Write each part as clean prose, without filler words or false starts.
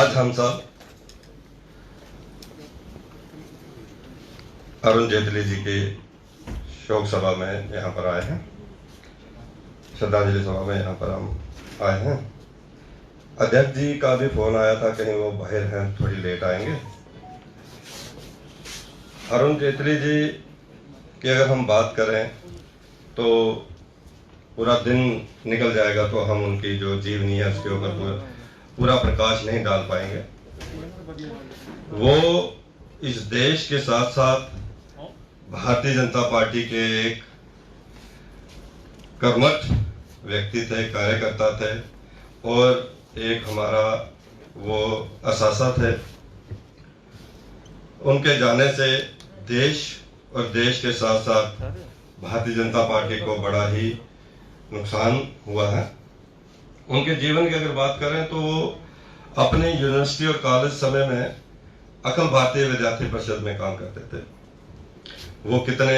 आज हम सब अरुण जेटली जी की शोक सभा में यहाँ पर आए हैं, श्रद्धांजलि सभा में यहाँ पर हम आए हैं। अध्यक्ष जी का भी फोन आया था, कहीं वो बाहर हैं, थोड़ी लेट आएंगे। अरुण जेटली जी की अगर हम बात करें तो पूरा दिन निकल जाएगा, तो हम उनकी जो जीवनी है उसके ऊपर पूरा प्रकाश नहीं डाल पाएंगे। वो इस देश के साथ साथ भारतीय जनता पार्टी के एक कर्मठ व्यक्ति थे, कार्यकर्ता थे, और एक हमारा वो असासा थे। उनके जाने से देश और देश के साथ साथ भारतीय जनता पार्टी को बड़ा ही नुकसान हुआ है। उनके जीवन की अगर बात करें तो वो अपने यूनिवर्सिटी और कॉलेज समय में अखिल भारतीय विद्यार्थी परिषद में काम करते थे। वो कितने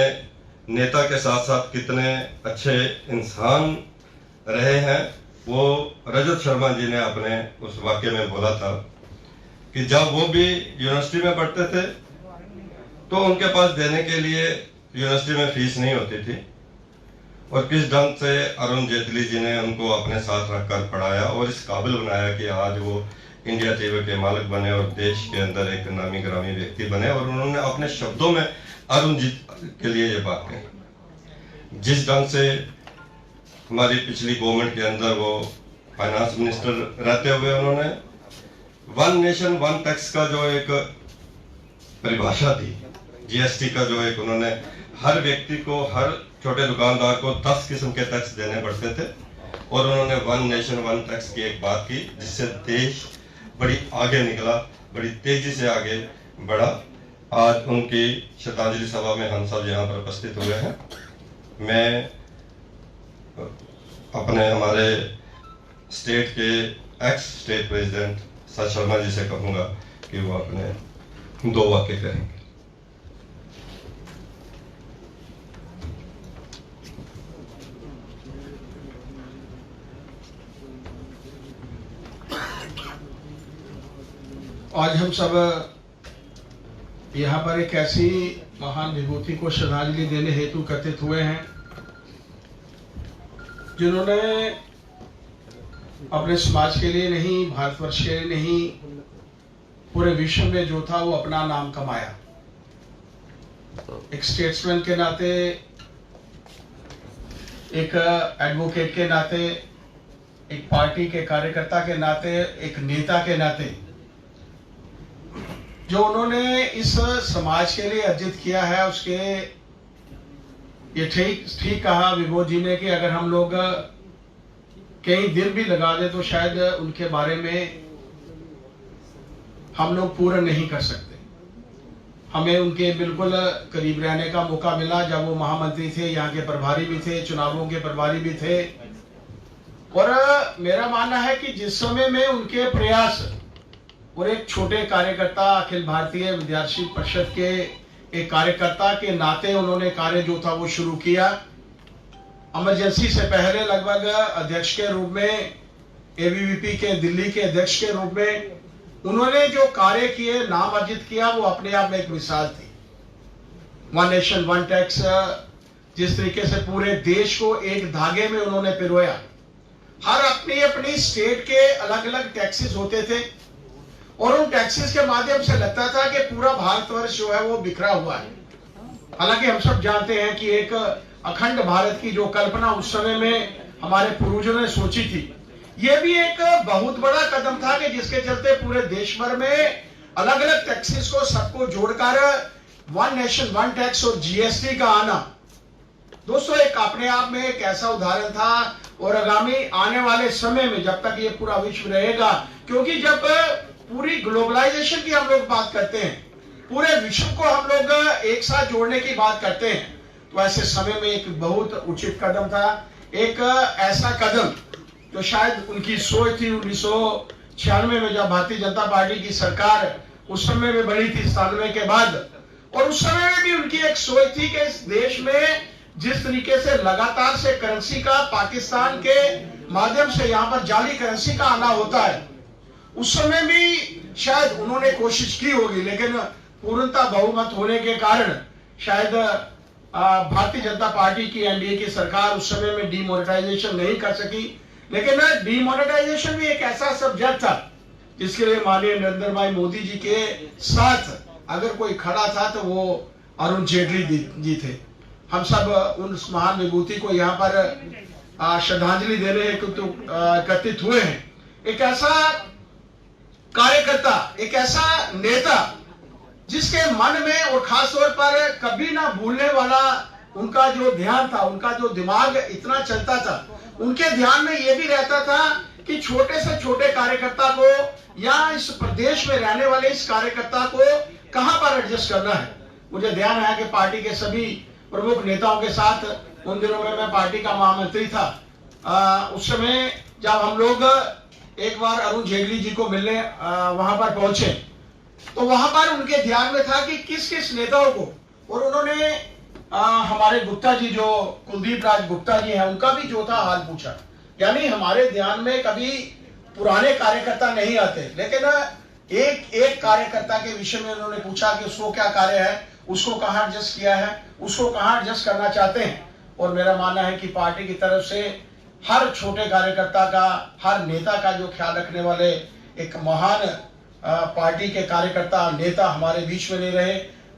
नेता के साथ साथ कितने अच्छे इंसान रहे हैं, वो रजत शर्मा जी ने अपने उस वाक्य में बोला था कि जब वो भी यूनिवर्सिटी में पढ़ते थे तो उनके पास देने के लिए यूनिवर्सिटी में फीस नहीं होती थी, और किस ढंग से अरुण जेटली जी ने उनको अपने साथ रखकर पढ़ाया और इस काबिल बनाया कि आज वो इंडिया टीवी के मालिक बने और देश के अंदर एक नामी ग्रामी व्यक्ति बने। और उन्होंने अपने शब्दों में अरुण जी के लिए ये बात कही। जिस ढंग से हमारी पिछली गवर्नमेंट के अंदर वो फाइनेंस मिनिस्टर रहते हुए उन्होंने वन नेशन वन टैक्स का जो एक परिभाषा दी, जीएसटी का जो एक उन्होंने हर व्यक्ति को, हर छोटे दुकानदार को 10 किस्म के टैक्स देने पड़ते थे, और उन्होंने वन नेशन वन टैक्स की एक बात की जिससे देश बड़ी आगे निकला, बड़ी तेजी से आगे बढ़ा। आज उनकी श्रद्धांजलि सभा में हम सब यहाँ पर उपस्थित हुए हैं। मैं अपने हमारे स्टेट के एक्स स्टेट प्रेसिडेंट सच शर्मा जी से कहूँगा कि वो अपने 2 वाक्य कहेंगे। आज हम सब यहाँ पर एक ऐसी महान विभूति को श्रद्धांजलि देने हेतु एकत्रित हुए हैं जिन्होंने अपने समाज के लिए नहीं, भारतवर्ष के लिए नहीं, पूरे विश्व में जो था वो अपना नाम कमाया। एक स्टेट्समैन के नाते, एक एडवोकेट के नाते, एक पार्टी के कार्यकर्ता के नाते, एक नेता के नाते जो उन्होंने इस समाज के लिए अर्जित किया है, उसके ये ठीक कहा विभो जी ने कि अगर हम लोग कई दिन भी लगा दे तो शायद उनके बारे में हम लोग पूरा नहीं कर सकते। हमें उनके बिल्कुल करीब रहने का मौका मिला जब वो महामंत्री थे, यहाँ के प्रभारी भी थे, चुनावों के प्रभारी भी थे। और मेरा मानना है कि जिस समय में उनके प्रयास और एक छोटे कार्यकर्ता, अखिल भारतीय विद्यार्थी परिषद के एक कार्यकर्ता के नाते उन्होंने कार्य जो था वो शुरू किया। इमरजेंसी से पहले लगभग अध्यक्ष के रूप में, एबीवीपी के दिल्ली के अध्यक्ष के रूप में उन्होंने जो कार्य किए, नाम अर्जित किया, वो अपने आप में एक मिसाल थी। वन नेशन वन टैक्स, जिस तरीके से पूरे देश को एक धागे में उन्होंने पिरोया। हर अपनी अपनी स्टेट के अलग अलग टैक्सेस होते थे और उन टैक्सेस के माध्यम से लगता था कि पूरा भारतवर्ष जो है वो बिखरा हुआ है। हालांकि हम सब जानते हैं कि एक अखंड भारत की जो कल्पना उस समय में हमारे पूर्वजों ने सोची थी, ये भी एक बहुत बड़ा कदम था कि जिसके चलते पूरे देश भर में अलग अलग टैक्सेस को सबको जोड़कर वन नेशन वन टैक्स और जीएसटी का आना, दोस्तों, एक अपने आप में एक ऐसा उदाहरण था। और आगामी आने वाले समय में जब तक ये पूरा विश्व रहेगा, क्योंकि जब पूरी ग्लोबलाइजेशन की हम लोग बात करते हैं, पूरे विश्व को हम लोग एक साथ जोड़ने की बात करते हैं, तो ऐसे समय में एक बहुत उचित कदम था। एक ऐसा कदम जो शायद उनकी सोच थी 1996 में जब भारतीय जनता पार्टी की सरकार उस समय में बनी थी 97 के बाद, और उस समय में भी उनकी एक सोच थी कि इस देश में जिस तरीके से लगातार से करेंसी का पाकिस्तान के माध्यम से यहाँ पर जाली करेंसी का आना होता है, उस समय भी शायद उन्होंने कोशिश की होगी, लेकिन पूर्णतः बहुमत होने के कारण शायद भारतीय जनता पार्टी की एनडीए की सरकार उस समय में डीमोनेटाइजेशन नहीं कर सकी। लेकिन डीमोनेटाइजेशन भी एक ऐसा सब्जेक्ट था जिसके लिए माननीय नरेंद्र भाई मोदी जी के साथ अगर कोई खड़ा था तो वो अरुण जेटली जी थे। हम सब उन महान विभूति को यहाँ पर श्रद्धांजलि देने हेतु एकत्रित हुए हैं। एक ऐसा कार्यकर्ता, एक ऐसा नेता जिसके मन में और खास तौर पर कभी ना भूलने वाला उनका जो ध्यान था, उनका जो दिमाग इतना चलता था, उनके ध्यान में यह भी रहता था कि छोटे से छोटे कार्यकर्ता को या इस प्रदेश में रहने वाले इस कार्यकर्ता को कहां पर एडजस्ट करना है। मुझे ध्यान है कि पार्टी के सभी प्रमुख नेताओं के साथ उन दिनों में मैं पार्टी का महामंत्री था। उस समय जब हम लोग एक बार अरुण जेटली जी को मिलने वहां पर पहुंचे तो वहां पर उनके ध्यान में था कि किस किस नेताओं को, और उन्होंने हमारे गुप्ता जी जो कुलदीप राज गुप्ता जी हैं उनका भी जो था हाल पूछा। यानी हमारे ध्यान में कभी पुराने कार्यकर्ता नहीं आते, लेकिन एक एक कार्यकर्ता के विषय में उन्होंने पूछा कि उसको क्या कार्य है, उसको कहां एडजस्ट किया है, उसको कहां एडजस्ट करना चाहते हैं। और मेरा मानना है कि पार्टी की तरफ से हर छोटे कार्यकर्ता का, हर नेता का जो ख्याल रखने वाले एक महान पार्टी के कार्यकर्ता नेता हमारे बीच में नहीं रहे।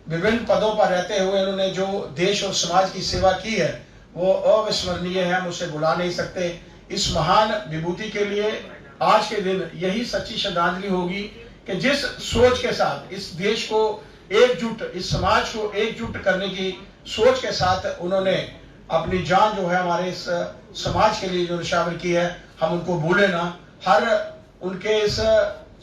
विभिन्न पदों पर रहते हुए उन्होंने जो देश और समाज की सेवा की है वो अविस्मरणीय है, हम उसे भुला नहीं सकते। इस महान विभूति के लिए आज के दिन यही सच्ची श्रद्धांजलि होगी कि जिस सोच के साथ इस देश को एकजुट, इस समाज को एकजुट करने की सोच के साथ उन्होंने अपनी जान जो है हमारे इस समाज के लिए जो निशावर की है, हम उनको भूले ना। हर उनके इस,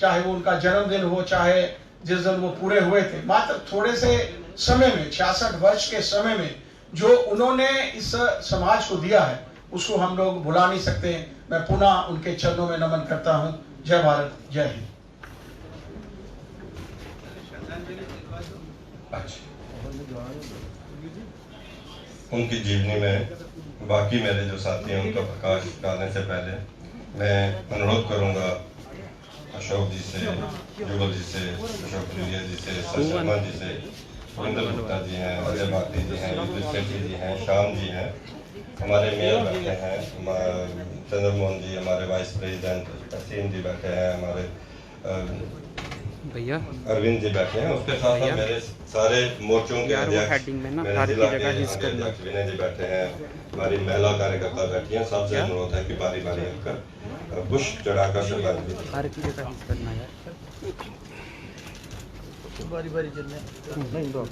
चाहे वो उनका जन्मदिन हो, चाहे जिस दिन वो पूरे हुए थे, मात्र थोड़े से समय में 66 वर्ष के समय में जो उन्होंने इस समाज को दिया है उसको हम लोग भुला नहीं सकते। मैं पुनः उनके चरणों में नमन करता हूं। जय भारत, जय हिंद। उनकी जीवनी में बाकी मेरे जो साथी हैं उनका प्रकाश डालने से पहले मैं अनुरोध करूंगा अशोक जी से, जुगल जी से, अशोक जुलिया जी से, शर्मा जी से, सुरेंद्र गुप्ता जी हैं, अजय भारती जी हैं, युधिष्ठिर सेठी जी हैं, श्याम जी हैं, हमारे मेयर बैठे हैं, चंद्रमोहन जी, हमारे वाइस प्रेसिडेंट असीम जी बैठे हैं, हमारे भैया अरविंद जी बैठे हैं। उसके साथ साथ मेरे सारे मोर्चों के अध्यक्ष, मेरे जिला के अध्यक्ष विनय जी बैठे हैं, हमारी महिला कार्यकर्ता बैठी हैं। सबसे अनुरोध है कि बारी बारी आकर पुष्प चढ़ाकर श्रद्धांजलि करना यार, बारी बारी नहीं दो।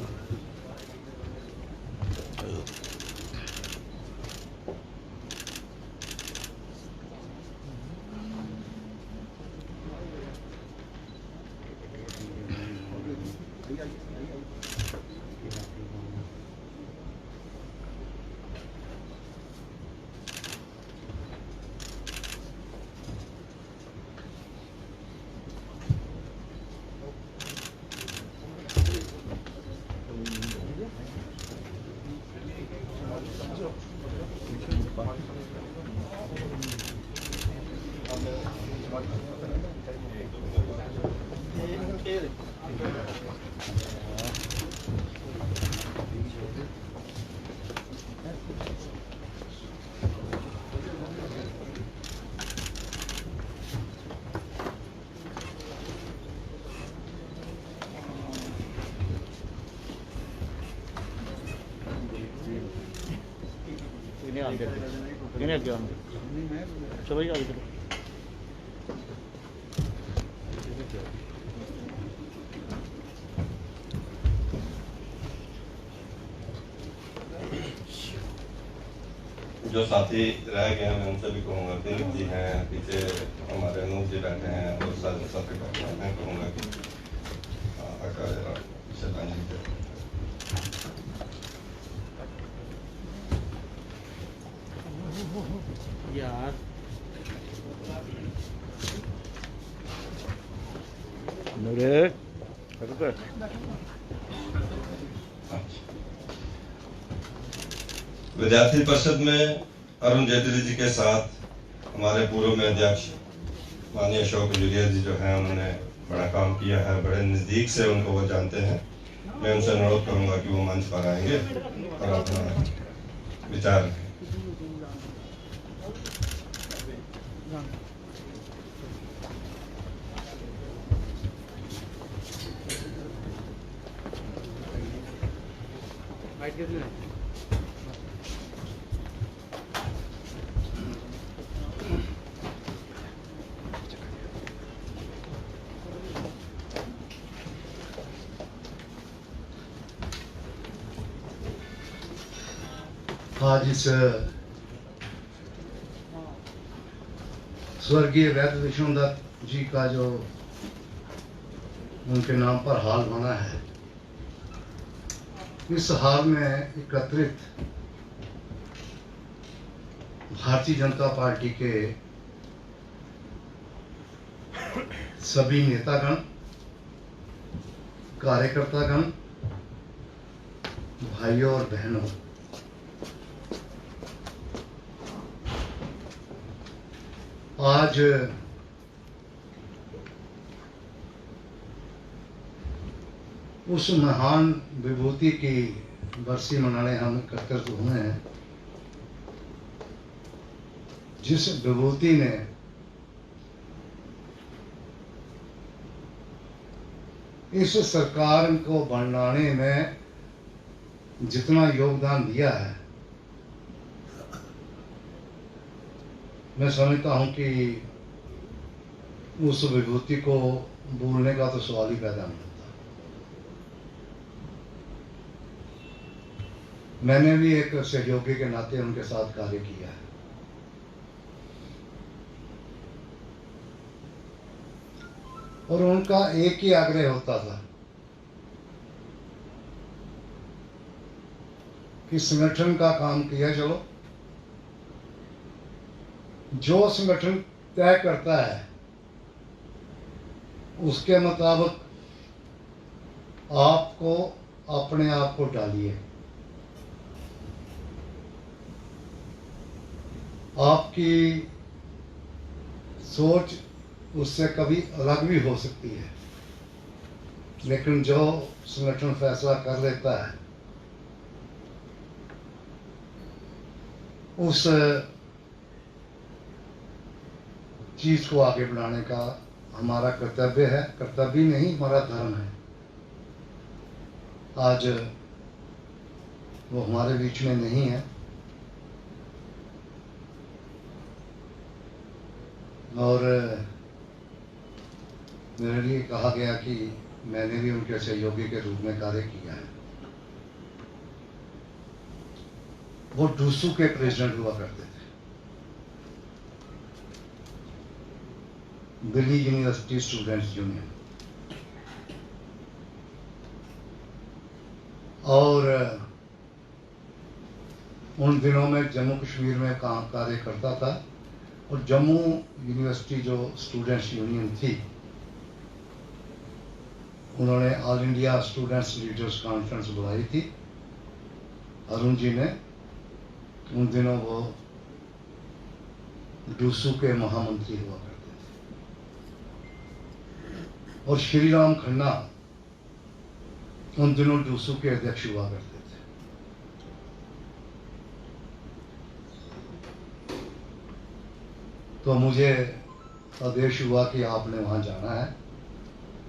जो साथी रह गए हैं मैं उनसे भी कहूँगा, दिलीप जी हैं पीछे, हमारे अनूप जी बैठे हैं और साथी बैठे हैं, मैं कहूँगा कि श्रद्धांजलि दें। यार विद्यार्थी परिषद में अरुण जेटली जी के साथ हमारे पूर्व में अध्यक्ष माननीय अशोक जुलिया जी जो हैं, उन्होंने बड़ा काम किया है, बड़े नज़दीक से उनको वो जानते हैं। मैं उनसे अनुरोध करूंगा कि वो मंच पर आएंगे और अपना विचार रखें। आज इस स्वर्गीय वैद्य विष्णुदत्त जी का जो उनके नाम पर हाल बना है, इस हाल में एकत्रित भारतीय जनता पार्टी के सभी नेतागण, कार्यकर्तागण, भाइयों और बहनों, आज उस महान विभूति की बरसी मनाने हम एकत्रित हुए हैं, जिस विभूति ने इस सरकार को बनाने में जितना योगदान दिया है, मैं समझता हूं कि उस विभूति को भूलने का तो सवाल ही पैदा नहीं होता। मैंने भी एक सहयोगी के नाते उनके साथ कार्य किया है। और उनका एक ही आग्रह होता था कि संगठन का काम किया चलो, जो संगठन तय करता है उसके मुताबिक आपको अपने आप को डालिए। आपकी सोच उससे कभी अलग भी हो सकती है, लेकिन जो संगठन फैसला कर लेता है उस चीज को आगे बढ़ाने का हमारा कर्तव्य है। कर्तव्य नहीं, हमारा धर्म है। आज वो हमारे बीच में नहीं है और मेरे लिए कहा गया कि मैंने भी उनके सहयोगी के रूप में कार्य किया है। वो डूसू के प्रेसिडेंट हुआ करते थे, दिल्ली यूनिवर्सिटी स्टूडेंट्स यूनियन, और उन दिनों में जम्मू कश्मीर में काम कार्य करता था। और जम्मू यूनिवर्सिटी जो स्टूडेंट्स यूनियन थी, उन्होंने all India students leaders conference बुलाई थी। अरुण जी ने, उन दिनों वो डूसू के महामंत्री हुआ करते थे। और श्री राम खन्ना उन दिनों डूसू के अध्यक्ष हुआ करते थे। तो मुझे आदेश हुआ कि आपने वहां जाना है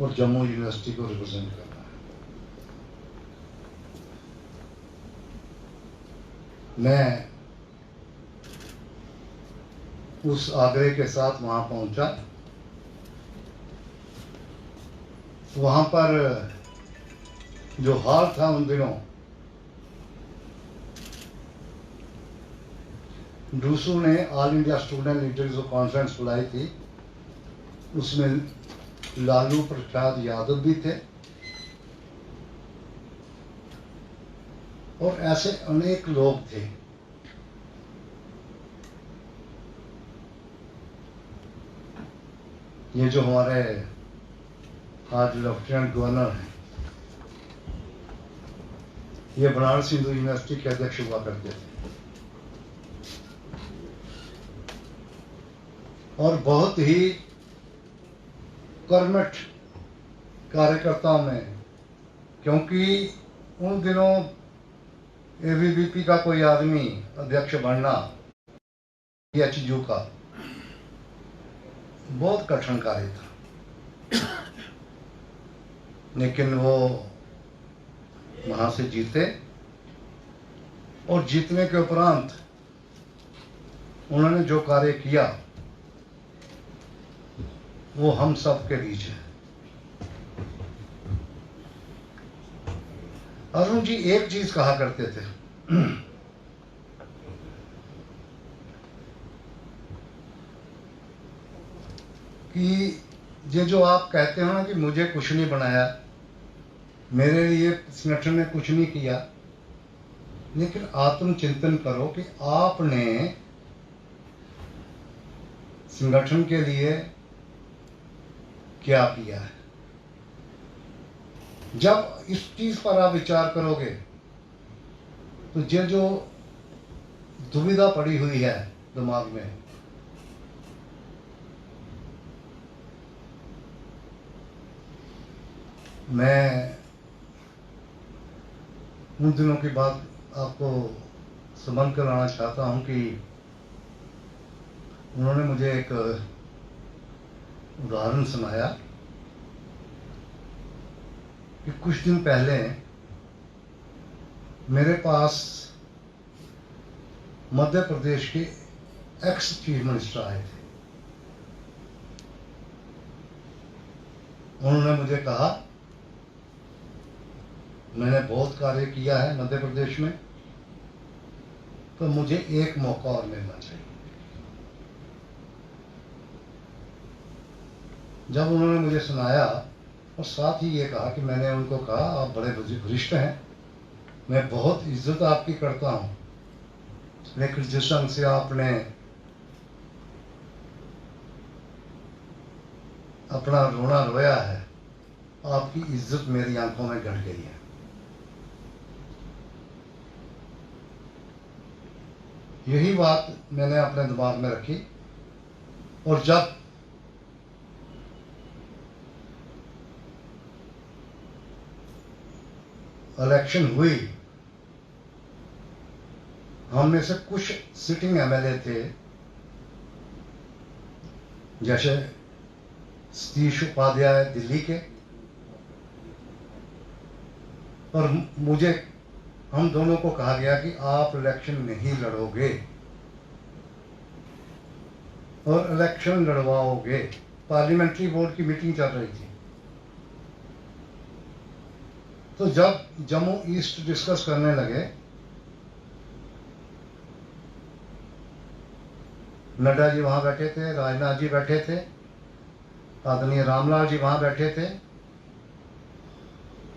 और जम्मू यूनिवर्सिटी को रिप्रेजेंट करना है। मैं उस आग्रह के साथ वहां पहुंचा। वहां पर जो हाल था उन दिनों, डूसू ने ऑल इंडिया स्टूडेंट लीडर्स जो कॉन्फ्रेंस बुलाई थी, उसमें लालू प्रसाद यादव भी थे और ऐसे अनेक लोग थे। ये जो हमारे आज लेफ्टिनेंट गवर्नर हैं, ये बनारस हिंदू यूनिवर्सिटी के अध्यक्ष हुआ करते थे और बहुत ही कर्मठ कार्यकर्ताओं में, क्योंकि उन दिनों एबीवीपी का कोई आदमी अध्यक्ष बनना एचयू का बहुत कठिन कार्य था, लेकिन वो वहां से जीते और जीतने के उपरांत उन्होंने जो कार्य किया वो हम सब के बीच है। अरुण जी एक चीज कहा करते थे कि ये जो आप कहते हो ना कि मुझे कुछ नहीं बनाया, मेरे लिए संगठन ने कुछ नहीं किया, लेकिन आत्मचिंतन करो कि आपने संगठन के लिए क्या किया है। जब इस चीज पर आप विचार करोगे तो ये जो दुविधा पड़ी हुई है दिमाग में, मैं उन दिनों की बात आपको समझ कर आना चाहता हूं कि उन्होंने मुझे एक उदाहरण सुनाया कि कुछ दिन पहले मेरे पास मध्य प्रदेश के एक्स चीफ मिनिस्टर आए थे। उन्होंने मुझे कहा, मैंने बहुत कार्य किया है मध्य प्रदेश में, तो मुझे एक मौका और मिलना चाहिए। जब उन्होंने मुझे सुनाया और साथ ही ये कहा कि मैंने उनको कहा, आप बड़े वरिष्ठ हैं, मैं बहुत इज्जत आपकी करता हूं, लेकिन जिस ढंग से आपने अपना रोना रोया है, आपकी इज्जत मेरी आंखों में घट गई है। यही बात मैंने अपने दिमाग में रखी और जब इलेक्शन हुई, हम में से कुछ सिटिंग एमएलए थे, जैसे सतीश उपाध्याय दिल्ली के, और मुझे, हम दोनों को कहा गया कि आप इलेक्शन नहीं लड़ोगे और इलेक्शन लड़वाओगे। पार्लियामेंट्री बोर्ड की मीटिंग चल रही थी, तो जब जम्मू ईस्ट डिस्कस करने लगे, नड्डा जी वहां बैठे थे, राजनाथ जी बैठे थे, आदरणीय रामलाल जी वहां बैठे थे,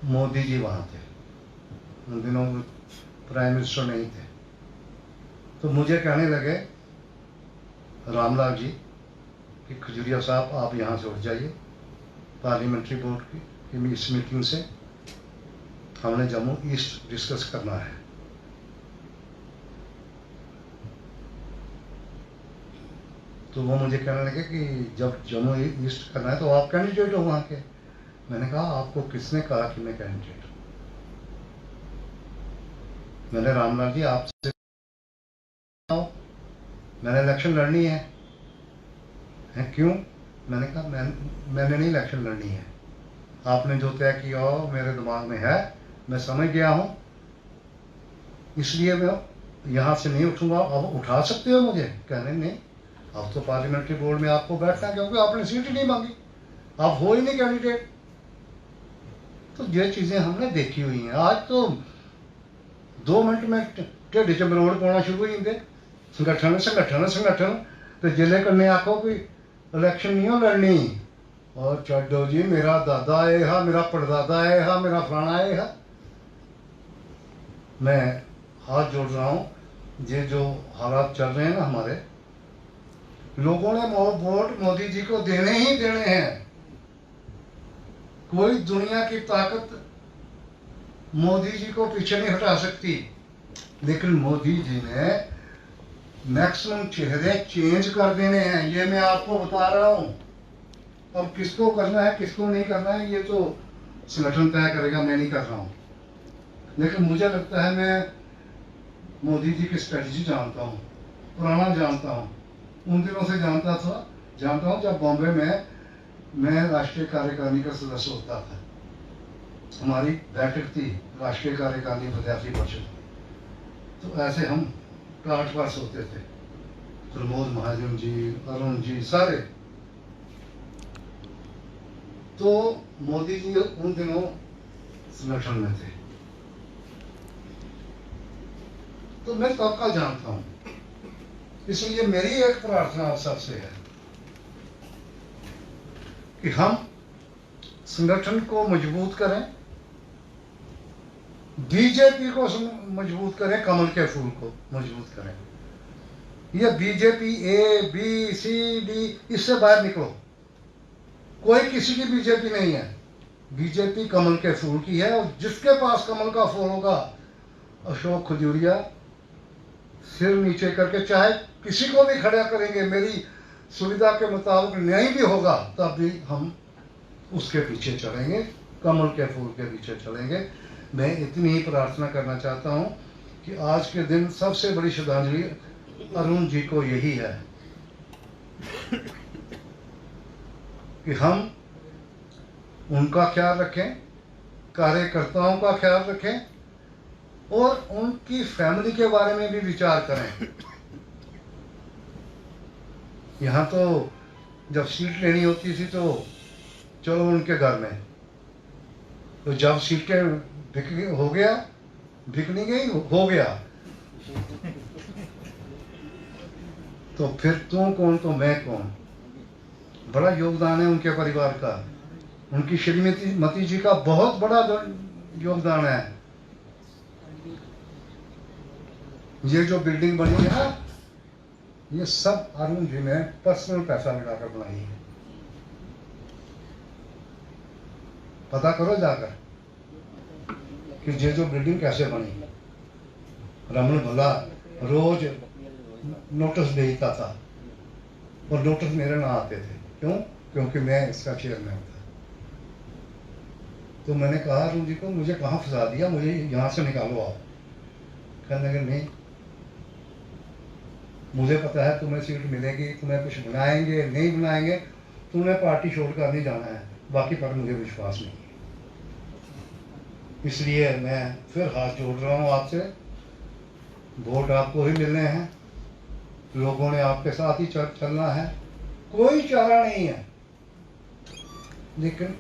मोदी जी वहां थे। उन दिनों प्राइम मिनिस्टर नहीं थे। तो मुझे कहने लगे रामलाल जी कि खजूरिया साहब आप यहाँ से उठ जाइए, पार्लियामेंट्री बोर्ड की इस मीटिंग से हमने जम्मू ईस्ट डिस्कस करना है। तो वो मुझे कहने लगे कि जब जम्मू ईस्ट करना है तो आप कैंडिडेट हो वहां के। मैंने कहा, आपको किसने कहा कि मैं कैंडिडेट हूं? मैंने रामलाल जी आपसे, मैंने इलेक्शन लड़नी है। क्यों? मैंने कहा, मैंने नहीं इलेक्शन लड़नी है, आपने जो तय किया हो मेरे दिमाग में है, मैं समझ गया हूं, इसलिए मैं यहां से नहीं उठूंगा। अब उठा सकते हो मुझे? कहने नहीं, अब तो पार्लियामेंट्री बोर्ड में आपको बैठना है, क्योंकि आपने सीट ही नहीं मांगी, आप हो ही नहीं कैंडिडेट। तो ये चीजें हमने देखी हुई हैं। आज तो 2 मिनट में टेढ़ी चमरोड़ पाना शुरू ही होंगे, संगठन संगठन संगठन। तो जिले करने आखो कि इलेक्शन नहीं हो लड़नी, और चढ़ो जी मेरा दादा है हा, मेरा परदादा है हा, मेरा फलाना है हा। मैं हाथ जोड़ रहा हूं, ये जो हालात चल रहे हैं ना हमारे, लोगों ने वोट मोदी जी को देने ही देने हैं। कोई दुनिया की ताकत मोदी जी को पीछे नहीं हटा सकती, लेकिन मोदी जी ने मैक्सिमम चेहरे चेंज कर देने हैं, ये मैं आपको बता रहा हूं। अब किसको करना है किसको नहीं करना है, ये तो संगठन तय करेगा, मैं नहीं कर रहा हूँ। लेकिन मुझे लगता है मैं मोदी जी की स्ट्रेटजी जानता हूँ, पुराना जानता हूँ, उन दिनों से जानता हूँ जब बॉम्बे में मैं राष्ट्रीय कार्यकारिणी का सदस्य होता था। हमारी बैठक थी राष्ट्रीय कार्यकारिणी विद्यार्थी परिषद, तो ऐसे हम टाट पास होते थे, प्रमोद महाजन जी, अरुण जी, सारे। तो मोदी जी उन दिनों संगठन में थे, तो मैं तब का जानता हूं। इसलिए मेरी एक प्रार्थना आप सबसे है कि हम संगठन को मजबूत करें, बीजेपी को मजबूत करें, कमल के फूल को मजबूत करें। ये BJP A B C D, इससे बाहर निकलो। कोई किसी की बीजेपी नहीं है, बीजेपी कमल के फूल की है। और जिसके पास कमल का फूल होगा, अशोक खजूरिया सिर नीचे करके चाहे किसी को भी खड़ा करेंगे, मेरी सुविधा के मुताबिक नहीं भी होगा तब भी हम उसके पीछे चलेंगे, कमल के फूल के पीछे चलेंगे। मैं इतनी ही प्रार्थना करना चाहता हूं कि आज के दिन सबसे बड़ी श्रद्धांजलि अरुण जी को यही है कि हम उनका ख्याल रखें, कार्यकर्ताओं का ख्याल रखें और उनकी फैमिली के बारे में भी विचार करें। यहाँ तो जब सीट लेनी होती थी तो चलो उनके घर में, तो जब सीटें बिकनी गई हो गया, तो फिर तू कौन तो मैं कौन। बड़ा योगदान है उनके परिवार का, उनकी श्रीमती जी का बहुत बड़ा योगदान है। ये जो बिल्डिंग बनी है ना, ये सब अरुण जी ने पर्सनल पैसा लगाकर बनाई है। पता करो जाकर कि ये जो बिल्डिंग कैसे बनी। रमन भला रोज नोटिस भेजता था और नोटिस मेरे ना आते थे। क्यों? क्योंकि मैं इसका चेयरमैन था। तो मैंने कहा अरुण जी को, मुझे कहाँ फंसा दिया, मुझे यहाँ से निकालो आप। कहने लगे नहीं, मुझे पता है तुम्हें सीट मिलेगी, तुम्हें कुछ बनाएंगे नहीं बनाएंगे, तुम्हें पार्टी छोड़कर नहीं जाना है, बाकी पर मुझे विश्वास नहीं है। इसलिए मैं फिर हाथ जोड़ रहा हूँ आपसे। वोट आपको ही मिलने हैं, लोगों ने आपके साथ ही चलना है, कोई चारा नहीं है। लेकिन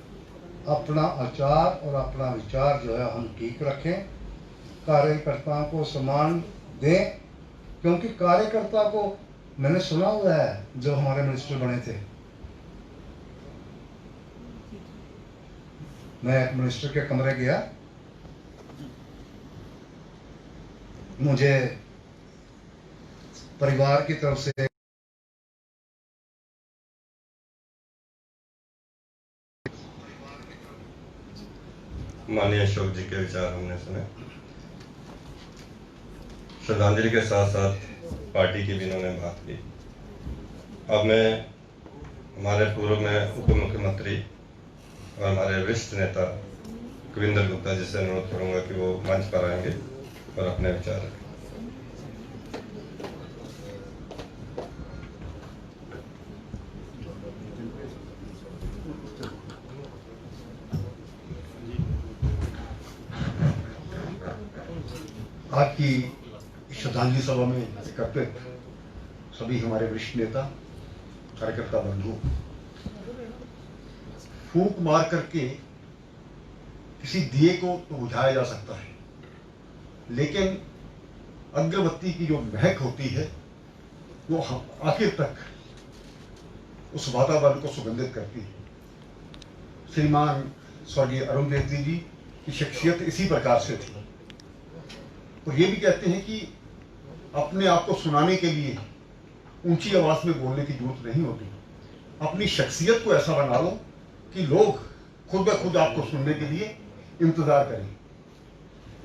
अपना आचार और अपना विचार जो है हम ठीक रखें, कार्यकर्ताओं को सम्मान दें। क्योंकि कार्यकर्ता को मैंने सुना हुआ है, जो हमारे मिनिस्टर बने थे, मैं एक मिनिस्टर के कमरे गया, मुझे परिवार की तरफ से माननीय अशोक जी के विचार हमने सुने। श्रद्धांजलि के साथ साथ पार्टी की भी इन्होंने बात की। अब मैं हमारे पूर्व में उप मुख्यमंत्री और हमारे वरिष्ठ नेता कविंदर गुप्ता जी से अनुरोध करूंगा कि वो मंच पर आएंगे और अपने विचार रखें। आज की श्रद्धांजलि सभा में एकत्रित सभी हमारे वरिष्ठ नेता, कार्यकर्ता बंधु, फूंक मार करके किसी दिए को तो बुझाया जा सकता है, लेकिन अगरबत्ती की जो महक होती है वो आखिर तक उस वातावरण को सुगंधित करती है। श्रीमान स्वर्गीय अरुण जेटली जी की शख्सियत इसी प्रकार से थी। और ये भी कहते हैं कि अपने आप को सुनाने के लिए ऊंची आवाज में बोलने की जरूरत नहीं होती, अपनी शख्सियत को ऐसा बना लो कि लोग खुद ब खुद आपको सुनने के लिए इंतजार करें।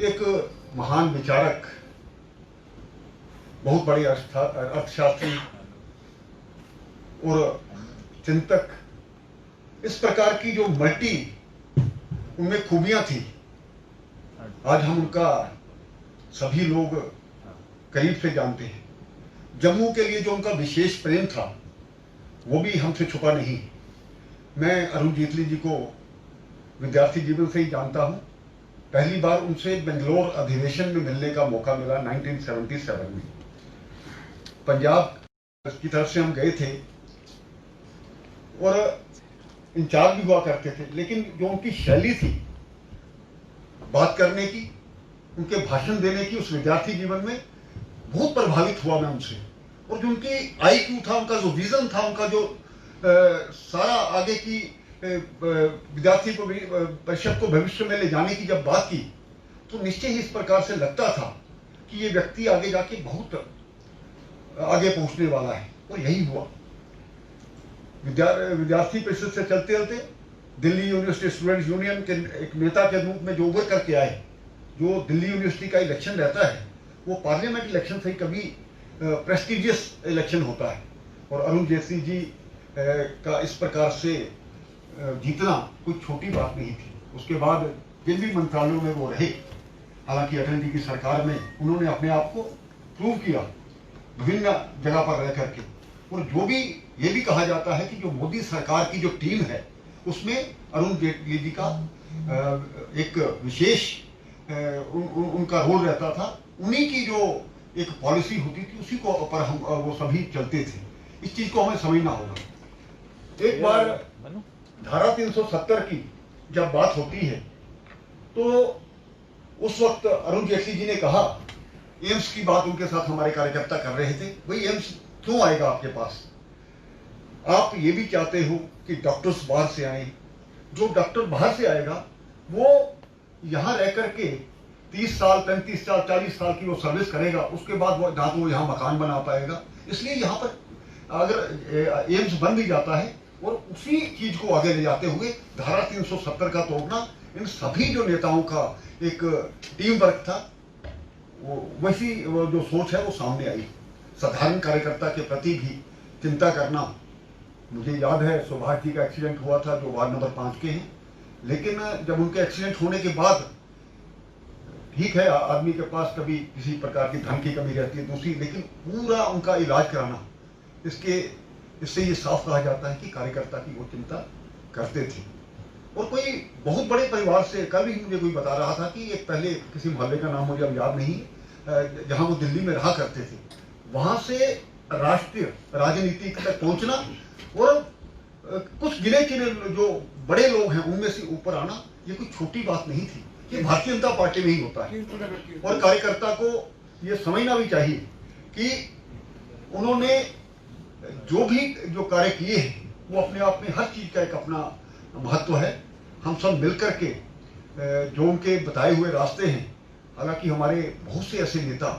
एक महान विचारक, बहुत बड़े अर्थशास्त्री और चिंतक, इस प्रकार की जो मल्टी उनमें खूबियां थी। आज हम उनका सभी लोग करीब से जानते हैं। जम्मू के लिए जो उनका विशेष प्रेम था वो भी हमसे छुपा नहीं। मैं अरुण जेटली जी को विद्यार्थी जीवन से ही जानता हूं। पहली बार उनसे बेंगलोर अधिवेशन में मिलने का मौका मिला 1977 में। पंजाब की तरफ से हम गए थे और इंचार्ज भी हुआ करते थे, लेकिन जो उनकी शैली थी बात करने की, उनके भाषण देने की, उस विद्यार्थी जीवन में बहुत प्रभावित हुआ मैं उनसे। और जो उनकी IQ था, उनका जो विजन था, उनका जो सारा आगे की विद्यार्थी को परिषद को भविष्य में ले जाने की जब बात की, तो निश्चय ही इस प्रकार से लगता था कि ये व्यक्ति आगे जाके बहुत आगे पहुंचने वाला है। और यही हुआ। विद्यार्थी परिषद से चलते चलते दिल्ली यूनिवर्सिटी स्टूडेंट्स यूनियन के एक नेता के रूप में जो उभर करके आए। जो दिल्ली यूनिवर्सिटी का इलेक्शन रहता है वो पार्लियामेंट इलेक्शन से कभी प्रेस्टिजियस इलेक्शन होता है, और अरुण जेटली जी का इस प्रकार से जीतना कोई छोटी बात नहीं थी। उसके बाद जिन भी मंत्रालयों में वो रहे, हालांकि अटल जी की सरकार में उन्होंने अपने आप को प्रूव किया विभिन्न जगह पर रह करके। और जो भी ये भी कहा जाता है कि जो मोदी सरकार की जो टीम है उसमें अरुण जेटली जी का एक विशेष उनका रोल रहता था। उन्हीं की जो एक पॉलिसी होती थी उसी को पर हम वो सभी चलते थे। इस चीज को हमें समझना होगा। एक बार धारा 370 की जब बात होती है तो उस वक्त अरुण जेटली जी ने कहा, एम्स की बात उनके साथ हमारे कार्यकर्ता कर रहे थे, भाई एम्स क्यों आएगा आपके पास? आप ये भी चाहते हो कि डॉक्टर्स बाहर से आए। जो डॉक्टर बाहर से आएगा वो यहां रह करके 30 साल 35 साल 40 साल की वो सर्विस करेगा, उसके बाद वो ना तो वो यहाँ मकान बना पाएगा। इसलिए यहाँ पर अगर एम्स बन भी जाता है और उसी चीज को आगे ले जाते हुए धारा 370 का तोड़ना, इन सभी जो नेताओं का एक टीम वर्क था, वो वैसी वो जो सोच है वो सामने आई। साधारण कार्यकर्ता के प्रति भी चिंता करना। मुझे याद है सुभाष जी का एक्सीडेंट हुआ था जो वार्ड नंबर 5 के हैं, लेकिन जब उनके एक्सीडेंट होने के बाद, ठीक है आदमी के पास कभी किसी प्रकार की धन की कमी रहती है दूसरी, लेकिन पूरा उनका इलाज कराना, इससे ये साफ कहा जाता है कि कार्यकर्ता की वो चिंता करते थे। और कोई बहुत बड़े परिवार से, कल भी मुझे कोई बता रहा था कि एक पहले किसी मोहल्ले का नाम मुझे अब याद नहीं, जहां वो दिल्ली में रहा करते थे, वहां से राष्ट्रीय राजनीति तक पहुंचना और कुछ गिने चुने जो बड़े लोग हैं उनमें से ऊपर आना, ये कोई छोटी बात नहीं थी। ये भारतीय जनता पार्टी में ही होता है। और कार्यकर्ता को ये समझना भी चाहिए कि उन्होंने जो कार्य किए हैं वो अपने आप में हर चीज का एक अपना महत्व है। हम सब मिलकर के जो उनके बताए हुए रास्ते हैं, हालांकि हमारे बहुत से ऐसे नेता,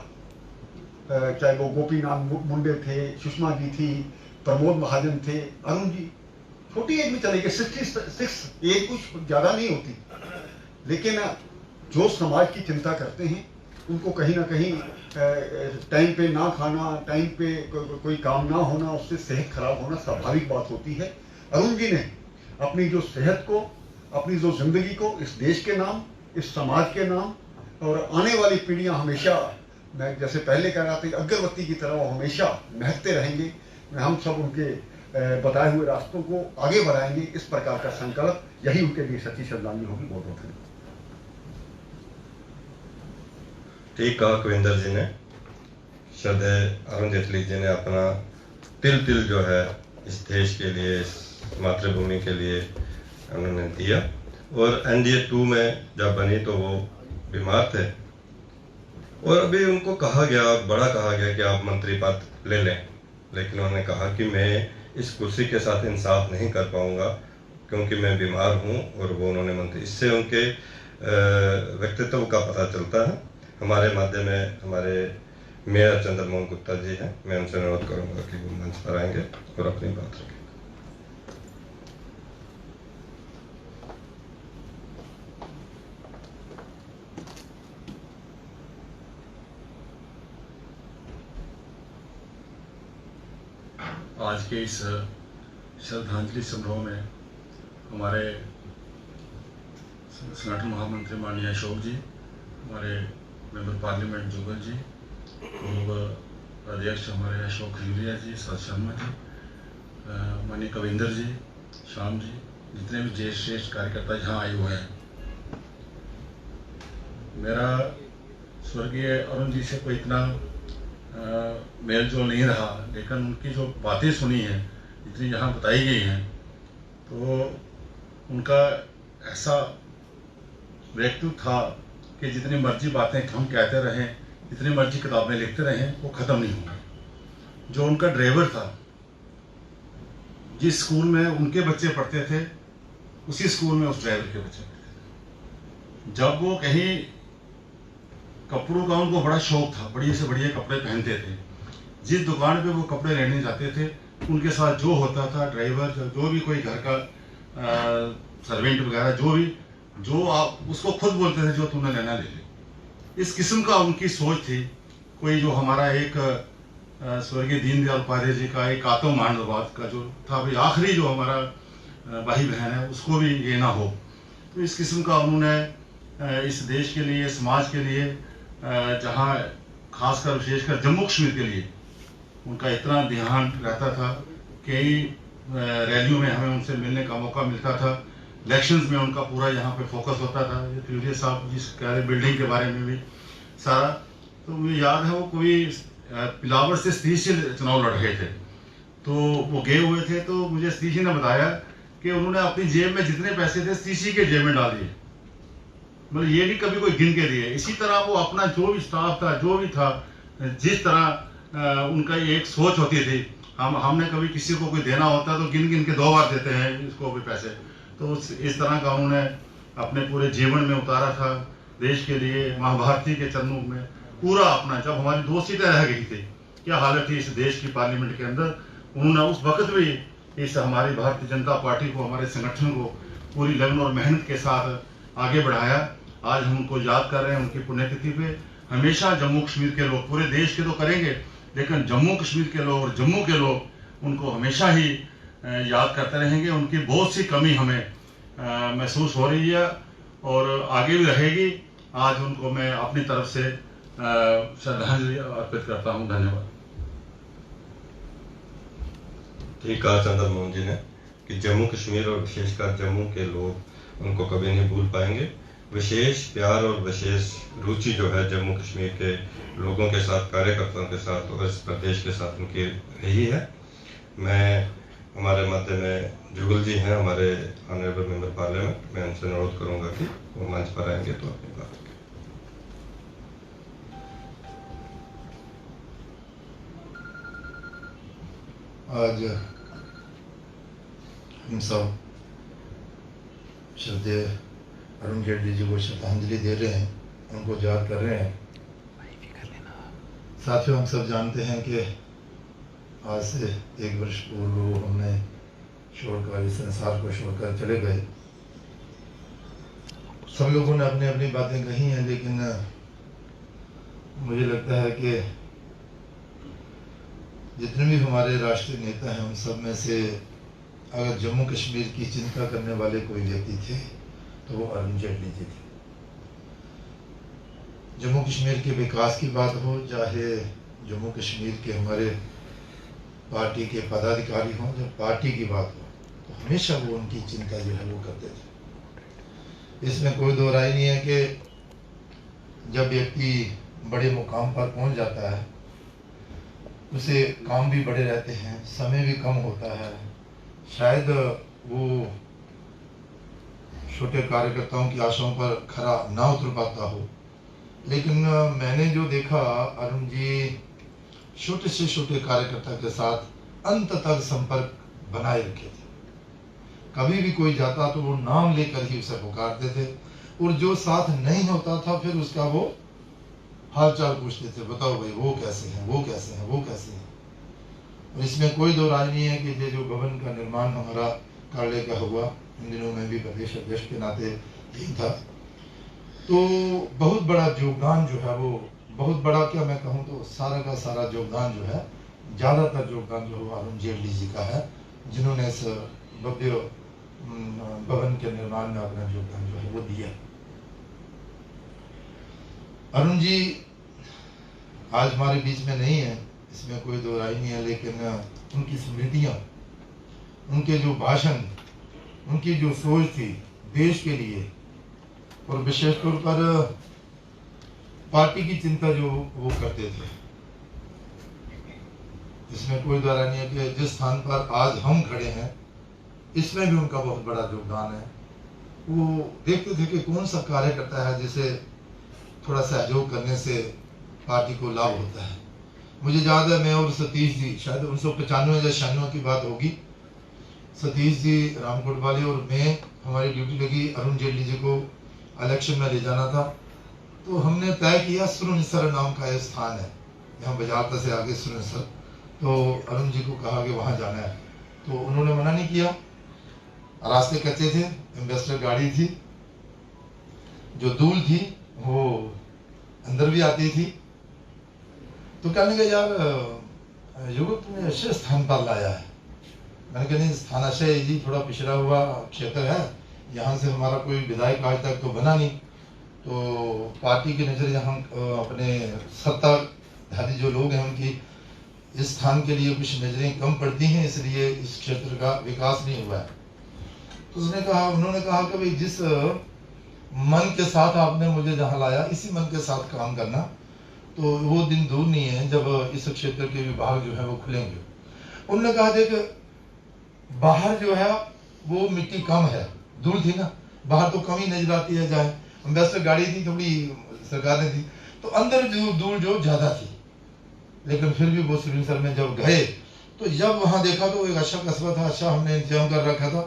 चाहे वो गोपीनाथ मुंडे थे, सुषमा जी थी, प्रमोद महाजन थे, अरुण जी छोटी एज में चले गए, 66 एज कुछ ज्यादा नहीं होती, लेकिन जो समाज की चिंता करते हैं उनको कहीं ना कहीं टाइम पे ना खाना, टाइम पे कोई काम ना होना, उससे सेहत खराब होना स्वाभाविक बात होती है। अरुण जी ने अपनी जो सेहत को, अपनी जो जिंदगी को इस देश के नाम, इस समाज के नाम, और आने वाली पीढ़ियां हमेशा, मैं जैसे पहले कह रहा था, अगरबत्ती की तरह वो हमेशा महकते रहेंगे। हम सब उनके बताए हुए रास्तों को आगे बढ़ाएंगे, इस प्रकार का संकल्प, यही उनके लिए सच्ची श्रद्धांजलि होगी। बहुत बहुत धन्यवाद। ठीक कहा कविंदर जी ने। श्रद्धेय अरुण जेटली जी ने अपना तिल तिल जो है इस देश के लिए, इस मातृभूमि के लिए उन्होंने दिया। और NDA 2 में जब बनी तो वो बीमार थे और अभी उनको कहा गया, बड़ा कहा गया कि आप मंत्री पद ले लें, लेकिन उन्होंने कहा कि मैं इस कुर्सी के साथ इंसाफ नहीं कर पाऊंगा क्योंकि मैं बीमार हूं, और वो उन्होंने मंत्री, इससे उनके व्यक्तित्व का पता चलता है। हमारे माध्यम में हमारे मेयर चंद्रमोहन गुप्ता जी हैं, मैं उनसे अनुरोध करूंगा कि वो मंच पर आएंगे और अपनी बात रखेंगे। आज के इस श्रद्धांजलि समारोह में हमारे संगठन महामंत्री माननीय अशोक जी, हमारे मेंबर पार्लियामेंट जुगल जी, पूर्व अध्यक्ष हमारे अशोक यूरिया जी, सत शर्मा जी, माननीय कविंदर जी, श्याम जी, जितने भी ज्येष्ठ श्रेष्ठ कार्यकर्ता यहाँ आए हुए हैं। मेरा स्वर्गीय अरुण जी से कोई इतना मेल जोल नहीं रहा, लेकिन उनकी जो बातें सुनी हैं, जितनी यहाँ बताई गई हैं, तो उनका ऐसा व्यक्तित्व था कि जितनी मर्जी बातें हम कहते रहें, जितनी मर्जी किताबें लिखते रहें, वो ख़त्म नहीं होंगी। जो उनका ड्राइवर था, जिस स्कूल में उनके बच्चे पढ़ते थे, उसी स्कूल में उस ड्राइवर के बच्चे पढ़ते थे। जब वो कहीं कपड़ों का उनको बड़ा शौक था, बढ़िया से बढ़िया कपड़े पहनते थे, जिस दुकान पे वो कपड़े लेने जाते थे, उनके साथ जो होता था ड्राइवर, जो भी कोई घर का सर्वेंट वगैरह, जो आप उसको खुद बोलते थे, जो तूने लेना ले ले। इस किस्म का उनकी सोच थी। कोई जो हमारा एक स्वर्गीय दीनदयाल उपाध्याय जी का एक आत्म मानववाद का जो था, भाई आखिरी जो हमारा भाई बहन है उसको भी ये ना हो, तो इस किस्म का उन्होंने इस देश के लिए, समाज के लिए, जहाँ खासकर विशेषकर जम्मू कश्मीर के लिए उनका इतना ध्यान रहता था। कई रैलियों में हमें उनसे मिलने का मौका मिलता था, इलेक्शंस में उनका पूरा यहाँ पे फोकस होता था। ये त्रिवेदी साहब जिस कह रहे बिल्डिंग के बारे में भी सारा, तो मुझे याद है वो कोई पिलावर से सतीश से चुनाव लड़ रहे थे, तो वो गए हुए थे, तो मुझे सतीश जी ने बताया कि उन्होंने अपनी जेब में जितने पैसे थे सतीश जी के जेब में डाल दिए, मतलब ये नहीं कभी कोई गिन के दिए। इसी तरह वो अपना जो भी स्टाफ था, जो भी था, जिस तरह उनका एक सोच होती थी, हमने कभी किसी को कोई देना होता तो गिन गिन के 2 बार देते हैं इसको भी पैसे, तो इस तरह का उन्होंने अपने पूरे जीवन में उतारा था देश के लिए। महाभारती के चरणों में पूरा अपना, जब हमारी 2 सीटें रह गई थी, क्या हालत थी इस देश की पार्लियामेंट के अंदर, उन्होंने उस वक्त भी इस हमारी भारतीय जनता पार्टी को, हमारे संगठन को पूरी लगन और मेहनत के साथ आगे बढ़ाया। आज हम उनको याद कर रहे हैं उनकी पुण्यतिथि पे। हमेशा जम्मू कश्मीर के लोग, पूरे देश के तो करेंगे, लेकिन जम्मू कश्मीर के लोग और जम्मू के लोग उनको हमेशा ही याद करते रहेंगे। उनकी बहुत सी कमी हमें महसूस हो रही है और आगे भी रहेगी। आज उनको मैं अपनी तरफ से श्रद्धांजलि अर्पित करता हूँ। धन्यवाद। ठीक कहा चंद्र मोहन जी ने कि जम्मू कश्मीर और विशेषकर जम्मू के लोग उनको कभी नहीं भूल पाएंगे। विशेष प्यार और विशेष रुचि जो है जम्मू कश्मीर के लोगों के साथ, कार्यकर्ताओं के साथ और इस प्रदेश के साथ उनकी रही है। मैं हमारे मध्य में जुगल जी हैं, हमारे ऑनरेबल मेंबर पार्लियामेंट, मैं उनसे अनुरोध करूंगा कि वो मंच पर आएंगे तो अपनी बात करें। आज हम सब श्रद्धेय अरुण जेटली जी को श्रद्धांजलि दे रहे हैं, उनको याद कर रहे हैं। साथियों, हम सब जानते हैं कि आज से 1 वर्ष पूर्व वो हमने छोड़कर, इस संसार को छोड़कर चले गए। सब लोगों ने अपनी अपनी बातें कही हैं, लेकिन मुझे लगता है कि जितने भी हमारे राष्ट्रीय नेता हैं, उन सब में से अगर जम्मू कश्मीर की चिंता करने वाले कोई व्यक्ति थे तो वो अरुण जेटली जी थे। जम्मू कश्मीर के विकास की बात हो, चाहे जम्मू कश्मीर के हमारे पार्टी के पदाधिकारी हों, जब पार्टी की बात हो तो हमेशा वो उनकी चिंता जो है वो करते थे। इसमें कोई दो राय नहीं है कि जब व्यक्ति बड़े मुकाम पर पहुंच जाता है, उसे काम भी बड़े रहते हैं, समय भी कम होता है, शायद वो छोटे कार्यकर्ताओं की आशाओं पर खरा ना उतर पाता हो। लेकिन मैंने जो देखा, अरुण जी छोटे से छोटे कार्यकर्ता के साथ अंत तक संपर्क बनाए रखे थे। कभी भी कोई जाता तो वो नाम लेकर ही उसे पुकारते थे, और जो साथ नहीं होता था फिर उसका वो हालचाल पूछते थे, बताओ भाई वो कैसे हैं, वो कैसे हैं, वो कैसे हैं। और इसमें कोई दो राय नहीं है कि ये जो भवन का निर्माण हमारा कार्यालय का हुआ, इन दिनों में भी प्रदेश अध्यक्ष के नाते यही था, तो बहुत बड़ा योगदान जो है वो, बहुत बड़ा क्या मैं कहूँ तो सारा का सारा योगदान जो है, ज़्यादातर योगदान जो है अरुण जेटली जी का है, जिन्होंने इस भव्य भवन के निर्माण में अपना योगदान जो है वो दिया। अरुण जी आज हमारे बीच में नहीं है, इसमें कोई दो राय नहीं है, लेकिन उनकी स्मृतियाँ, उनके जो भाषण, उनकी जो सोच थी देश के लिए और विशेष तौर पर पार्टी की चिंता जो वो करते थे, इसमें कोई दो राय नहीं है कि जिस स्थान पर आज हम खड़े हैं इसमें भी उनका बहुत बड़ा योगदान है। वो देखते थे कि कौन सा कार्य करता है जिसे थोड़ा सहयोग करने से पार्टी को लाभ होता है। मुझे याद है मैं और सतीश जी, शायद 1995 या 96 की बात होगी, सतीश जी रामकोट वाले और मैं, हमारी ड्यूटी लगी अरुण जेटली जी को इलेक्शन में ले जाना था। तो हमने तय किया सुरनसर नाम का एक स्थान है यहाँ बजारता से आगे सुरनसर, तो अरुण जी को कहा कि वहाँ जाना है, तो उन्होंने मना नहीं किया। रास्ते कच्चे थे, एम्बेसडर गाड़ी थी, जो धूल थी वो अंदर भी आती थी, तो कहने लगे यार युवक तुमने अच्छे स्थान पर लाया है। मैंने कहा नहीं, स्थान अच्छा है जी, थोड़ा पिछड़ा हुआ क्षेत्र है, यहाँ से हमारा कोई विधायक आज तक तो बना नहीं, तो पार्टी की नज़र यहाँ अपने सत्ताधारी जो लोग हैं उनकी इस स्थान के लिए कुछ नजरें कम पड़ती हैं, इसलिए इस क्षेत्र का विकास नहीं हुआ है। तो उन्होंने कहा कि भाई जिस मन के साथ आपने मुझे जहाँ लाया इसी मन के साथ काम करना, तो वो दिन दूर नहीं है जब इस क्षेत्र के विभाग जो है वो खुलेंगे। उन्होंने कहा देख बाहर जो है वो मिट्टी कम है, धूल थी ना, बाहर तो कम ही नजर आती है, जाए एम्बेसडर गाड़ी थी थोड़ी सरकार ने थी, तो अंदर जो धूल जो ज्यादा थी, लेकिन फिर भी वो सुरनसर में जब गए तो जब वहां देखा तो एक अच्छा कस्बा था, अच्छा हमने इंतजाम कर रखा था।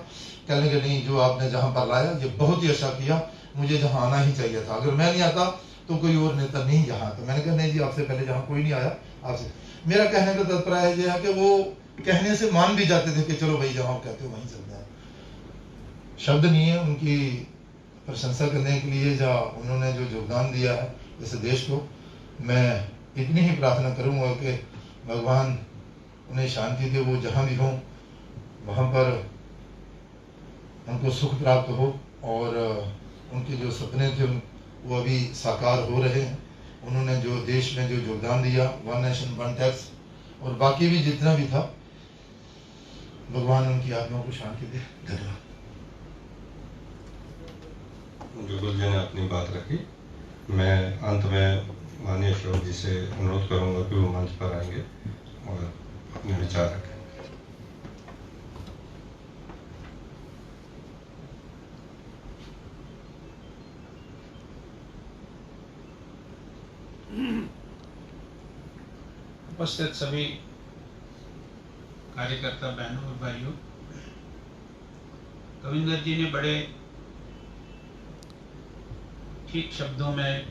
कहने के नहीं, जो आपने जहां पर लाया ये बहुत ही अच्छा किया, मुझे जहां आना ही चाहिए था, अगर मैं नहीं आता तो कोई और नेता नहीं यहाँ। तो मैंने कहा नहीं जी, आपसे पहले जहाँ कोई नहीं आया आपसे। मेरा कहने का तात्पर्य यह है कि वो कहने से मान भी जाते थे कि चलो भाई जहाँ आप कहते हो वहीं चलते हैं। शब्द नहीं है उनकी प्रशंसा करने के लिए, जहाँ उन्होंने जो योगदान दिया है इस देश को। मैं इतनी ही प्रार्थना करूंगा कि भगवान उन्हें शांति दे, वो जहाँ भी हों वहाँ पर उनको सुख प्राप्त हो, और उनके जो सपने थे वो अभी साकार हो रहे हैं। उन्होंने जो देश में जो योगदान दिया, वन नेशन वन टैक्स और बाकी भी जितना भी था, भगवान उनकी आत्मा को शांति दे। धन्यवाद। जुगल जी ने अपनी बात रखी। मैं अंत में माननीय अशोक जी से अनुरोध करूंगा कि वो मंच पर आएंगे और अपने विचार रखें। उपस्थित सभी कार्यकर्ता बहनों और भाइयों, कविंदर जी ने बड़े ठीक शब्दों में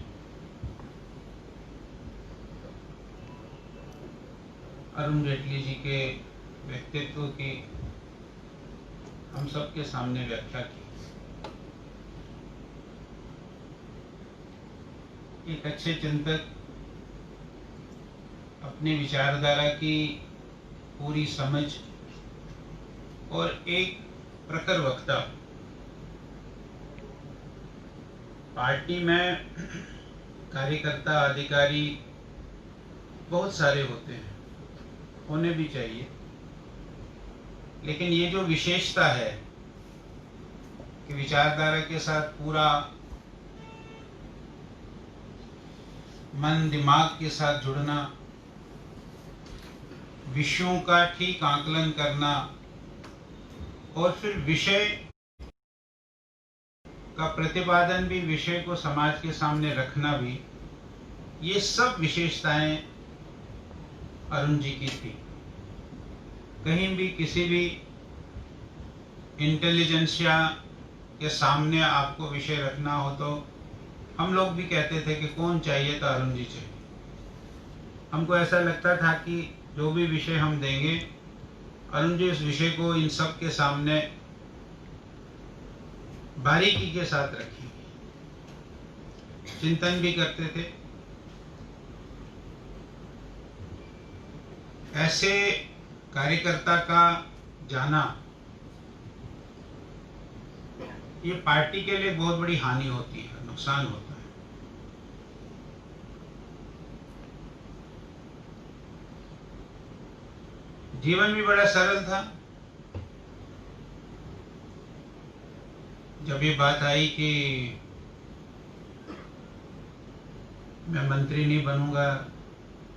अरुण जेटली जी के व्यक्तित्व की हम सबके सामने व्याख्या की। एक अच्छे चिंतक, अपनी विचारधारा की पूरी समझ और एक प्रखर वक्ता। पार्टी में कार्यकर्ता अधिकारी बहुत सारे होते हैं, होने भी चाहिए, लेकिन ये जो विशेषता है कि विचारधारा के साथ पूरा मन दिमाग के साथ जुड़ना, विषयों का ठीक आकलन करना और फिर विषय का प्रतिपादन भी, विषय को समाज के सामने रखना भी, ये सब विशेषताएं अरुण जी की थी। कहीं भी किसी भी इंटेलिजेंसिया के सामने आपको विषय रखना हो तो हम लोग भी कहते थे कि कौन चाहिए, तो अरुण जी चाहिए। हमको ऐसा लगता था कि जो भी विषय हम देंगे, अरुण जी इस विषय को इन सब के सामने बारीकी के साथ रखेंगे, चिंतन भी करते थे। ऐसे कार्यकर्ता का जाना ये पार्टी के लिए बहुत बड़ी हानि होती है, नुकसान होता है। जीवन भी बड़ा सरल था। जब ये बात आई कि मैं मंत्री नहीं बनूंगा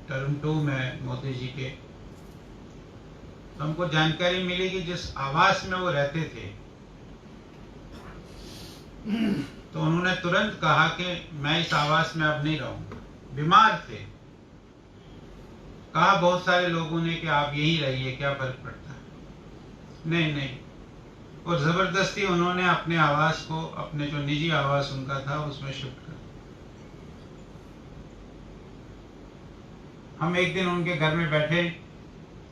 टर्म 2 में मोदी जी के, तो हमको जानकारी मिली कि जिस आवास में वो रहते थे, तो उन्होंने तुरंत कहा कि मैं इस आवास में अब नहीं रहूंगा। बीमार थे, कहा बहुत सारे लोगों ने कि आप यहीं रहिए, क्या फर्क पड़ता है। नहीं, और जबरदस्ती उन्होंने अपने आवास को, अपने जो निजी आवास उनका था, उसमें शिफ्ट कर। हम एक दिन उनके घर में बैठे,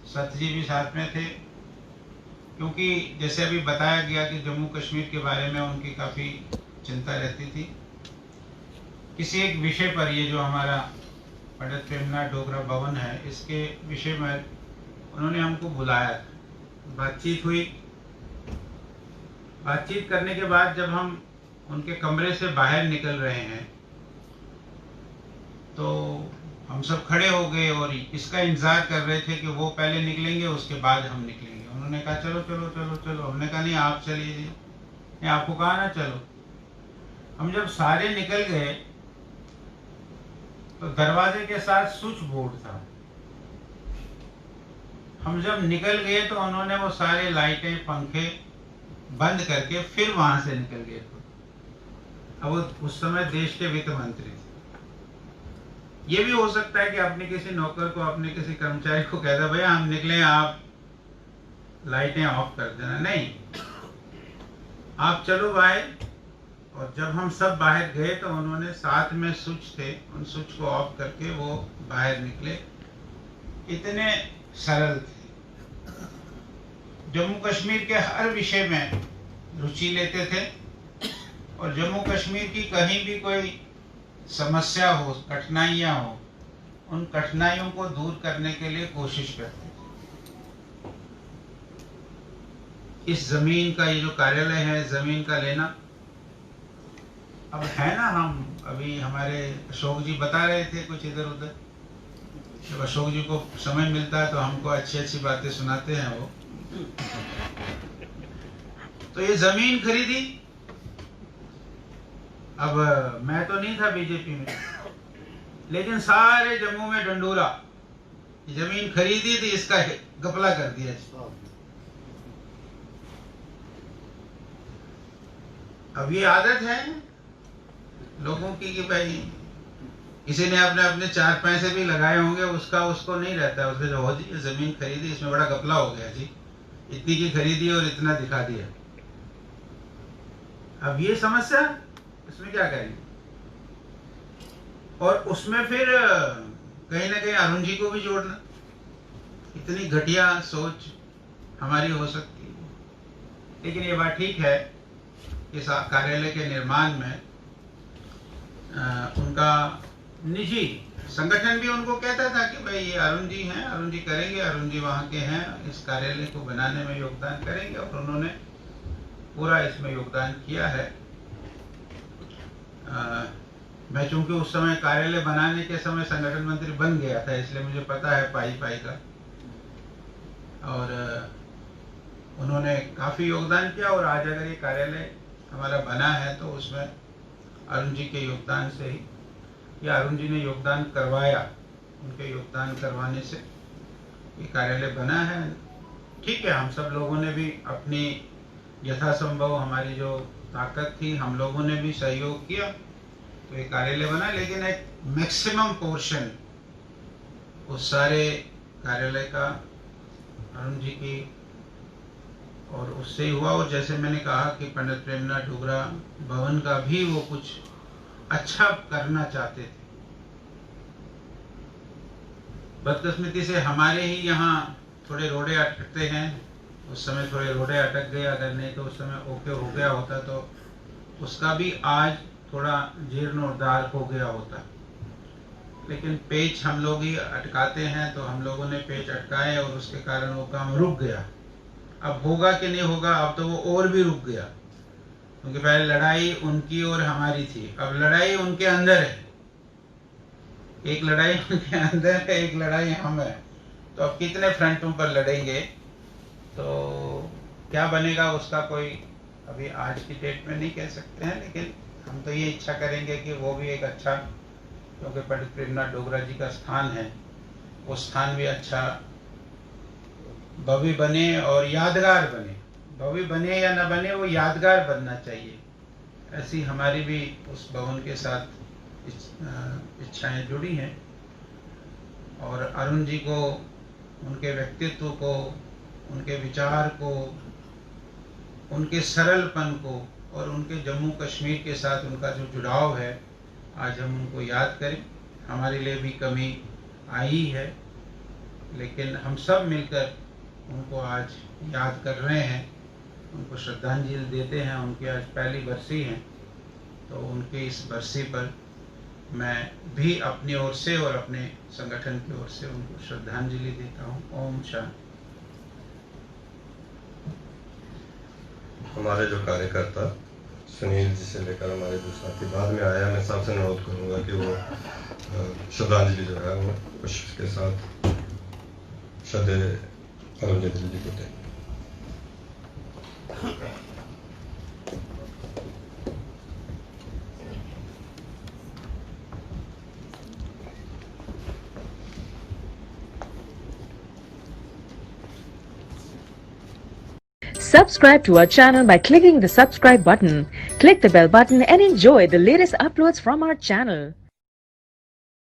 सत जी भी साथ में थे, क्योंकि जैसे अभी बताया गया कि जम्मू कश्मीर के बारे में उनकी काफ़ी चिंता रहती थी। किसी एक विषय पर, ये जो हमारा पंडित प्रेमनाथ डोगरा भवन है, इसके विषय में उन्होंने हमको बुलाया था। बातचीत हुई। बातचीत करने के बाद जब हम उनके कमरे से बाहर निकल रहे हैं, तो हम सब खड़े हो गए और इसका इंतजार कर रहे थे कि वो पहले निकलेंगे, उसके बाद हम निकलेंगे। उन्होंने कहा चलो चलो चलो चलो। हमने कहा नहीं, आप चलिए जी। नहीं, आपको कहा ना चलो। हम जब सारे निकल गए तो दरवाजे के साथ स्विच बोर्ड था। हम जब निकल गए तो उन्होंने वो सारे लाइटें, पंखे बंद करके फिर वहां से निकल गए। अब वो उस समय देश के वित्त मंत्री थे। ये भी हो सकता है कि अपने किसी नौकर को, अपने किसी कर्मचारी को कहता, भैया हम निकले, आप लाइटें ऑफ कर देना। नहीं, आप चलो बाहर। और जब हम सब बाहर गए तो उन्होंने, साथ में स्विच थे, उन स्विच को ऑफ करके वो बाहर निकले। इतने सरल थे। जम्मू कश्मीर के हर विषय में रुचि लेते थे, और जम्मू कश्मीर की कहीं भी कोई समस्या हो, कठिनाइयां हो, उन कठिनाइयों को दूर करने के लिए कोशिश करते थे। इस जमीन का, ये जो कार्यालय है, जमीन का लेना अब है ना। हम अभी, हमारे अशोक जी बता रहे थे कुछ इधर उधर। जब अशोक जी को समय मिलता है तो हमको अच्छी अच्छी बातें सुनाते हैं वो। तो ये जमीन खरीदी। अब मैं तो नहीं था बीजेपी में, लेकिन सारे जम्मू में डंडोरा, जमीन खरीदी थी, इसका घपला कर दिया। अब ये आदत है लोगों की कि भाई किसी ने अपने अपने 4 पैसे भी लगाए होंगे, उसका उसको नहीं रहता है। उसके जो हो जी जमीन खरीदी, इसमें बड़ा घपला हो गया जी, इतनी की खरीदी और इतना दिखा दिया। अब ये समस्या, इसमें क्या करेंगे। और उसमें फिर कहीं ना कहीं अरुण जी को भी जोड़ना, इतनी घटिया सोच हमारी हो सकती है। लेकिन ये बात ठीक है, इस कार्यालय के निर्माण में उनका निजी संगठन भी उनको कहता था कि भाई ये अरुण जी हैं, अरुण जी करेंगे, अरुण जी वहाँ के हैं, इस कार्यालय को बनाने में योगदान करेंगे। और उन्होंने पूरा इसमें योगदान किया है। मैं चूंकि उस समय कार्यालय बनाने के समय संगठन मंत्री बन गया था, इसलिए मुझे पता है पाई का। और उन्होंने काफ़ी योगदान किया। और आज अगर ये कार्यालय हमारा बना है तो उसमें अरुण जी के योगदान से ही, या अरुण जी ने योगदान करवाया, उनके योगदान करवाने से ये कार्यालय बना है। ठीक है, हम सब लोगों ने भी अपनी यथासंभव, हमारी जो ताकत थी, हम लोगों ने भी सहयोग किया तो ये कार्यालय बना। लेकिन एक मैक्सिमम पोर्शन उस सारे कार्यालय का अरुण जी की और उससे ही हुआ। और जैसे मैंने कहा कि पंडित प्रेमनाथ डोगरा भवन का भी वो कुछ अच्छा करना चाहते थे। बदकिस्मती से हमारे ही यहाँ थोड़े रोड़े अटकते हैं। उस समय थोड़े रोड़े अटक गए, अगर नहीं तो उस समय ओके हो गया होता तो उसका भी आज थोड़ा जीर्णोद्धार हो गया होता। लेकिन पेच हम लोग ही अटकाते हैं, तो हम लोगों ने पेच अटकाए और उसके कारण वो काम रुक गया। अब होगा कि नहीं होगा, अब तो वो और भी रुक गया। क्योंकि पहले लड़ाई उनकी और हमारी थी, अब लड़ाई उनके अंदर है। एक लड़ाई उनके अंदर है, एक लड़ाई हम है। तो अब कितने फ्रंटों पर लड़ेंगे, तो क्या बनेगा उसका कोई अभी आज की डेट में नहीं कह सकते हैं, लेकिन हम तो ये इच्छा करेंगे कि वो भी एक अच्छा, क्योंकि पंडित प्रेमनाथ डोगरा जी का स्थान है, वो स्थान भी अच्छा भव्य बने और यादगार बने। भव्य बने या न बने, वो यादगार बनना चाहिए। ऐसी हमारी भी उस भवन के साथ इच्छाएं जुड़ी हैं। और अरुण जी को, उनके व्यक्तित्व को, उनके विचार को, उनके सरलपन को और उनके जम्मू कश्मीर के साथ उनका जो जुड़ाव है, आज हम उनको याद करें। हमारे लिए भी कमी आई है, लेकिन हम सब मिलकर उनको आज याद कर रहे हैं, उनको श्रद्धांजलि देते हैं। उनकी आज पहली बरसी है, तो उनकी इस बरसी पर मैं भी अपनी ओर से और अपने संगठन की ओर से उनको श्रद्धांजलि देता हूँ। ओम शांति। हमारे जो कार्यकर्ता सुनील जी से लेकर हमारे जो साथी बाद में आया, मैं सबसे अनुरोध करूंगा कि वो श्रद्धांजलि जो है वो पुष्प के साथ श्रद्धेय अरुण जेटली जी को दें। Subscribe to our channel by clicking the subscribe button. Click the bell button and enjoy the latest uploads from our channel.